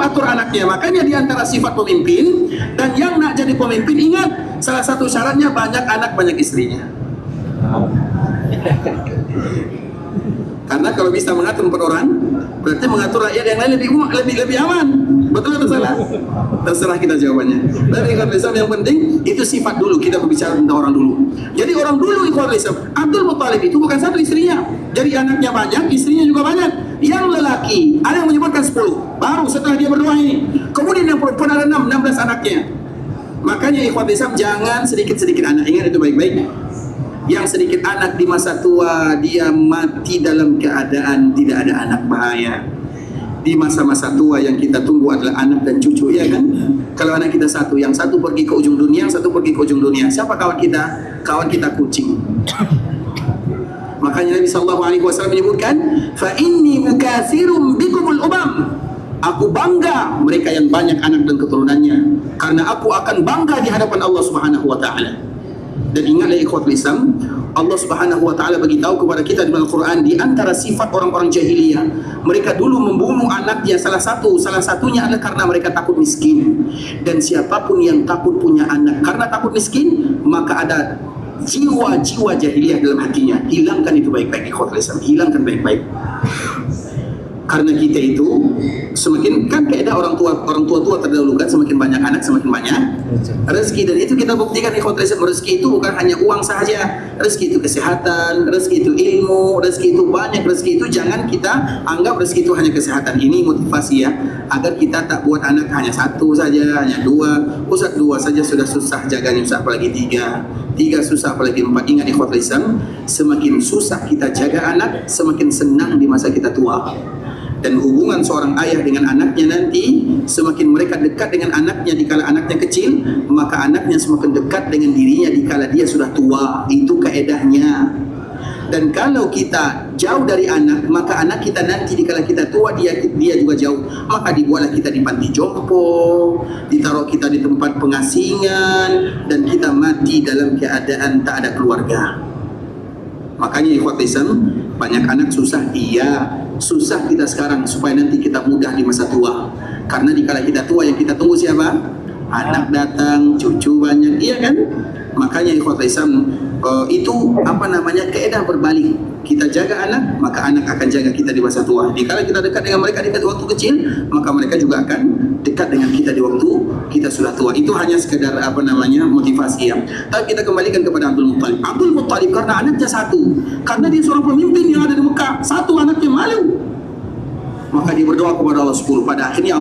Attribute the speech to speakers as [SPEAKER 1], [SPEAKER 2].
[SPEAKER 1] atur anaknya. Makanya di antara sifat pemimpin dan yang nak jadi pemimpin, ingat salah satu syaratnya banyak anak banyak istrinya. Karena kalau bisa mengatur 4 orang, berarti mengatur rakyat yang lain lebih aman. Betul atau salah? Terserah kita jawabannya. Tapi ikhwan Islam yang penting itu sifat dulu, kita berbicara tentang orang dulu. Jadi orang dulu ikhwan Islam, Abdul Muttalib itu bukan satu istrinya. Jadi anaknya banyak, istrinya juga banyak. Yang lelaki, ada yang menyebutkan 10. Baru setelah dia berdoa ini. Kemudian yang perempuan ada 16 anaknya. Makanya ikhwan Islam jangan sedikit-sedikit anak. Ingat itu baik-baik. Yang sedikit anak di masa tua, dia mati dalam keadaan tidak ada anak, bahaya. Di masa-masa tua yang kita tunggu adalah anak dan cucu, ya kan? Kalau anak kita satu, yang satu pergi ke ujung dunia, yang satu pergi ke ujung dunia. Siapa kawan kita? Kawan kita kucing. Makanya Nabi SAW menyebutkan, fa inni mukatsirum bikumul umam. Aku bangga mereka yang banyak anak dan keturunannya, karena aku akan bangga di hadapan Allah Subhanahu wa taala. Dan ingatlah ikhwatul Islam, Allah Subhanahu wa taala beritahu kepada kita di Al-Qur'an, di antara sifat orang-orang jahiliyah, mereka dulu membunuh anaknya, salah satunya adalah karena mereka takut miskin. Dan siapapun yang takut punya anak karena takut miskin, maka ada jiwa-jiwa jahiliyah dalam hatinya. Hilangkan itu baik-baik ikhwatul Islam, hilangkan baik-baik. Karena kita itu semakin, kan kaidah orang tua terdahulukan, semakin banyak anak semakin banyak rezeki. Dan itu kita buktikan ikhwatul Islam, rezeki itu bukan hanya uang saja, rezeki itu kesehatan, rezeki itu ilmu, rezeki itu banyak. Rezeki itu jangan kita anggap rezeki itu hanya kesehatan. Ini motivasi ya, agar kita tak buat anak hanya 1 saja, hanya 2. Ustaz 2 saja sudah susah jaganya, Ustaz apalagi 3 susah apalagi 4. Ingat ikhwatul Islam, semakin susah kita jaga anak, semakin senang di masa kita tua. Dan hubungan seorang ayah dengan anaknya nanti, semakin mereka dekat dengan anaknya dikala anaknya kecil, maka anaknya semakin dekat dengan dirinya dikala dia sudah tua. Itu kaedahnya. Dan kalau kita jauh dari anak, maka anak kita nanti dikala kita tua, dia juga jauh. Maka dibuatlah kita di panti jompo, ditaruh kita di tempat pengasingan, dan kita mati dalam keadaan tak ada keluarga. Makanya ikhwat Islam, banyak anak susah, iya. Susah kita sekarang supaya nanti kita mudah di masa tua. Karena dikala kita tua yang kita tunggu siapa? Anak datang, cucu banyak, iya kan? Makanya ikhwat Islam, itu keedah berbalik. Kita jaga anak, maka anak akan jaga kita di masa tua. Dikala kita dekat dengan mereka di waktu kecil, maka mereka juga akan dekat dengan kita di waktu kita sudah tua. Itu hanya sekedar motivasi ya. Tapi kita kembalikan kepada Abdul Muttalib. Abdul Muttalib karena anaknya 1, karena dia seorang pemimpin yang ada di Mekah, 1 anaknya malu, maka dia berdoa kepada Allah 10. Pada akhirnya